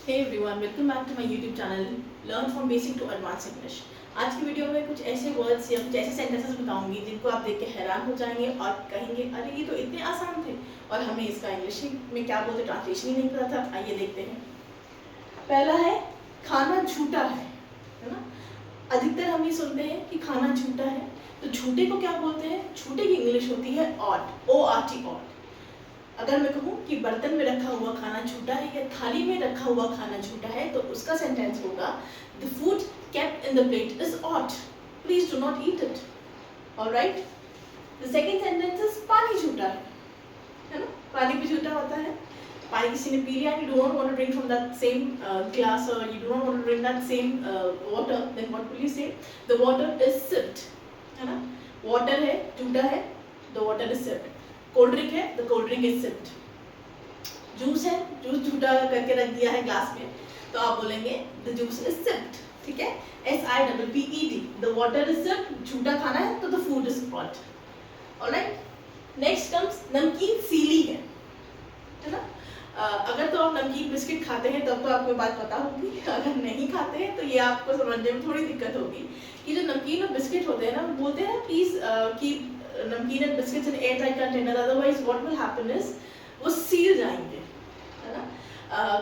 Hey everyone, welcome back to my YouTube channel learn from basic to advance English. आज की video में कुछ ऐसे वर्ड्स या कुछ ऐसे सेंटेंसेस बताऊंगी जिनको आप देख के हैरान हो जाएंगे और कहेंगे अरे ये तो इतने आसान थे और हमें इसका इंग्लिश में क्या बोलते ट्रांसलेशन ही नहीं पता था। आइए देखते हैं। पहला है खाना झूठा है ना। अधिकतर हम ये सुनते हैं कि खाना झूठा है, तो झूठे को क्या बोलते हैं? झूठे की इंग्लिश होती है ऑट, ORT, ऑट। अगर मैं कहूँ कि बर्तन में रखा हुआ खाना झूठा है या थाली में रखा हुआ खाना झूठा है, तो उसका सेंटेंस होगा the food kept in the plate is out, please do not eat it. Alright, the second sentence is पानी झूठा है ना। पानी भी झूठा होता है। पानी किसी ने पी लिया, you do not want to drink from that same glass or you do not want to drink that same water, then what will you say? The water is sipped, है ना। water है, झूठा है, the water is sipped। Cold drink है, the cold drink is sipped. Juice है, juice झूठा करके रख दिया है ग्लास में, तो आप बोलेंगे द जूस इज सिप्ड। ठीक है, SIPPED, the water is sipped. झूठा खाना है तो the food is hot. Alright, next comes नमकीन सीली है ना। अगर तो आप नमकीन बिस्किट खाते हैं तब तो आपको बात पता होगी, अगर नहीं खाते हैं तो ये आपको समझने में थोड़ी दिक्कत होगी कि जो नमकीन और बिस्किट होते हैं ना, बोलते हैं प्लीज कीप नमकीन and biscuits in air tight container, otherwise what will happen is वो सील जाएंगे, है ना।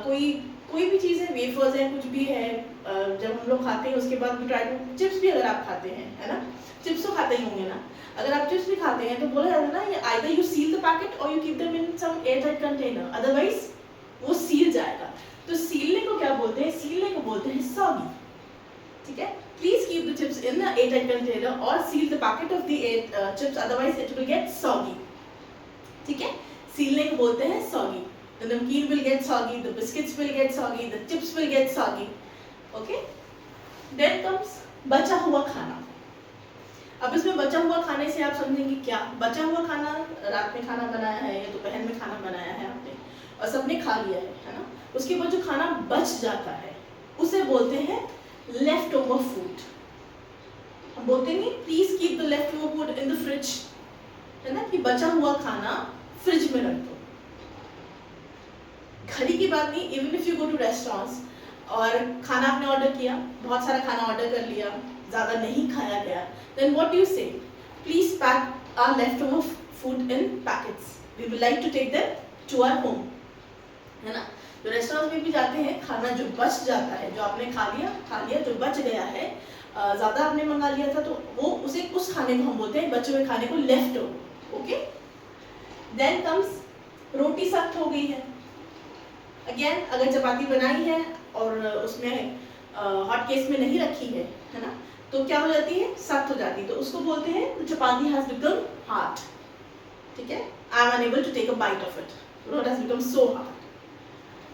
कोई भी चीज़ है, वेफर्स है, कुछ भी है, जब हम लोग खाते हैं उसके बाद भी ट्राई टू, चिप्स भी अगर आप खाते हैं, है ना, चिप्स तो खाते ही होंगे ना। अगर आप चिप्स भी खाते हैं तो बोला जाता है ना, ये either you seal the packet और you keep them in some air tight container, otherwise वो सील जाएगा। तो सीलने को क्या बोलते हैं? सीलने को बोलते हैं सॉगी। ठीक है, please keep the chips in the airtight container or seal the packet of the chips, otherwise it will get soggy. ठीक है, सीलने को बोलते हैं soggy. The namkeen will get soggy, the biscuits will get soggy, the chips will get soggy. Okay? Then comes बचा हुआ खाना। अब इसमें बचा हुआ खाने से आप समझेंगे क्या? बचा हुआ खाना, रात में खाना बनाया है या दोपहर में खाना बनाया है आपने और सबने खा लिया है ना, उसके बाद जो खाना बच जाता है उसे बोलते हैं लेफ्ट ओवर फूड। हम बोलते नहीं please keep the left over food in the fridge, है ना, कि बचा हुआ खाना फ्रिज में रख दो। घड़ी की बात नहीं, even if you go to restaurants और खाना आपने ऑर्डर किया, बहुत सारा खाना ऑर्डर कर लिया, ज्यादा नहीं खाया गया, then what do you say? Please pack our left over food in packets, we would like to take them to our home, है ना। तो रेस्टोरेंट में भी जाते हैं, खाना जो बच जाता है, जो आपने खा लिया, जो बच गया है, ज़्यादा आपने मंगा लिया था, तो वो उस खाने को हम बोलते हैं, बचे हुए खाने को left over. Okay, then comes रोटी सख्त हो गई है। अगेन, अगर चपाती बनाई है और उसमें हॉट केस में नहीं रखी है ना, तो क्या हो जाती है? सख्त हो जाती है, तो उसको बोलते हैं चपाती हैज बिकम हार्ड। ठीक है, I am unable to take a bite of it, it has become so hard,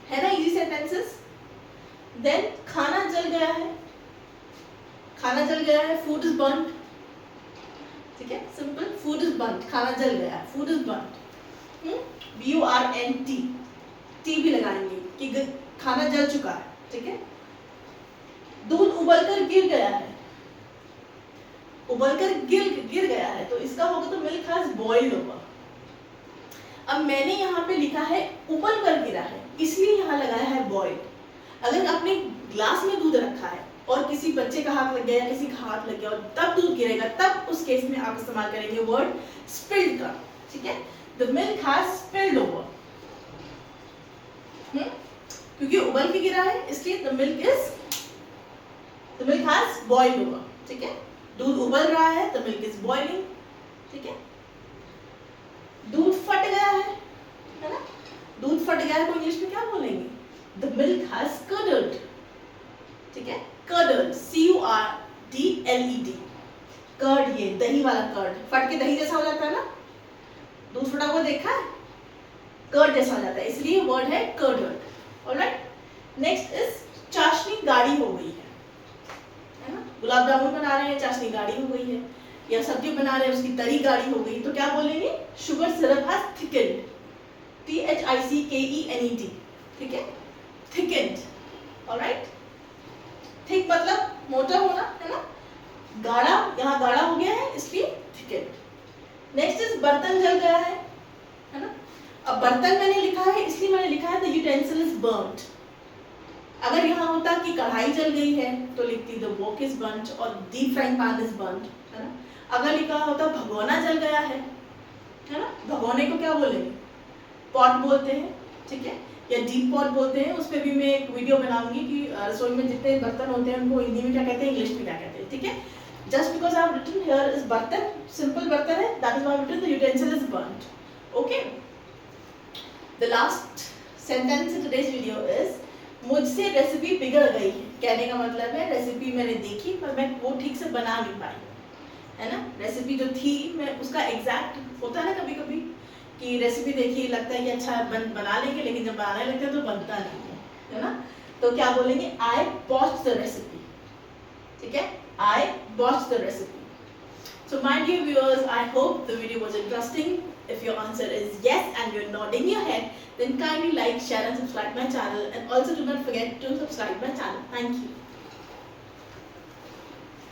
है ना। Easy sentences. देन खाना जल गया है, खाना जल गया है, फूड इज बर्न्ड। ठीक है, सिंपल, फूड इज बर्न्ड, खाना जल गया है, food is burned. BURNT, T भी लगाएंगे कि खाना जल चुका है। ठीक है, दूध उबलकर गिर गया है, उबलकर गिर गया है, तो इसका होगा तो मिल्क हैज बॉइल्ड ओवर। अब मैंने यहाँ पे लिखा है उबल कर गिरा है, इसलिए यहाँ लगाया है बॉइल्ड। अगर आपने ग्लास में दूध रखा है और किसी बच्चे का हाथ लग गया, किसी का हाथ लग गया और तब दूध गिरेगा, तब उस केस में आप इस्तेमाल करेंगे वर्ड स्पिल्ड का। ठीक है, the milk has spilled over, क्योंकि उबल के गिरा है इसलिए the milk has boiled over. ठीक है, दूध उबल रहा है, द मिल्क इज बॉइलिंग। ठीक है, दूध फट गया है ना, दूध फट गया है को इंग्लिश में क्या बोलेंगे? The milk has curdled। ठीक है, curdled, CURDLED, कर्ड, ये दही वाला कर्ड, फट के दही जैसा हो जाता है ना, दूध फटा हुआ देखा है, कर्ड जैसा हो जाता है, इसलिए वर्ड है curdled। ऑलराइट, नेक्स्ट इज चाशनी गाढ़ी हो गई है ना। गुलाब जामुन बना रहे हैं, चाशनी गाढ़ी हो गई है, या सब्जी बना रहे हैं, उसकी तरी गाढ़ी हो गई, तो क्या बोलेंगे? Sugar syrup has thickened, THICKENED। ठीक है, थिकेंड। ऑलराइट, थिक मतलब मोटा होना, है ना, गाढ़ा, यहाँ गाढ़ा हो गया है इसलिए थिकेंड। नेक्स्ट इज बर्तन जल गया है ना। अब बर्तन मैंने लिखा है इसलिए मैंने लिखा है द यूटेंसिल इज बर्न्ड, अगर यहाँ होता कि कढ़ाई जल गई है तो लिखती द वॉक इज बर्न्ड और deep frying pan is burned, है ना। अगर लिखा होता भगोना जल गया है ना, भगोने को क्या बोलेंगे, पॉट बोलते हैं, ठीक है, या डीप पॉट बोलते हैं। उस पर भी मैं एक वीडियो बनाऊंगी कि रसोई में जितने बर्तन होते हैं उनको हिंदी में क्या कहते हैं, इंग्लिश में क्या कहते हैं, ठीक है। Just because I have written here is बर्तन, सिंपल बर्तन है, that is why I have written the utensil is burned, okay. The last sentence in today's video is मुझसे रेसिपी बिगड़ गई है। कहने का मतलब है रेसिपी मैंने देखी पर मैं वो ठीक से बना नहीं पाई, है ना। रेसिपी जो थी मैं उसका एग्जैक्ट होता है ना कभी कभी कि रेसिपी देखी लगता है कि अच्छा बना लेंगे, लेकिन जब बनाने लगते हैं तो बनता नहीं है ना। तो क्या बोलेंगे, आई बॉच्ड द रेसिपी, ठीक है, I botched the recipe. So my dear viewers, I hope the video was interesting. If your answer is yes and you're nodding your head, then kindly like, share and subscribe my channel, and also do not forget to subscribe my channel. Thank you.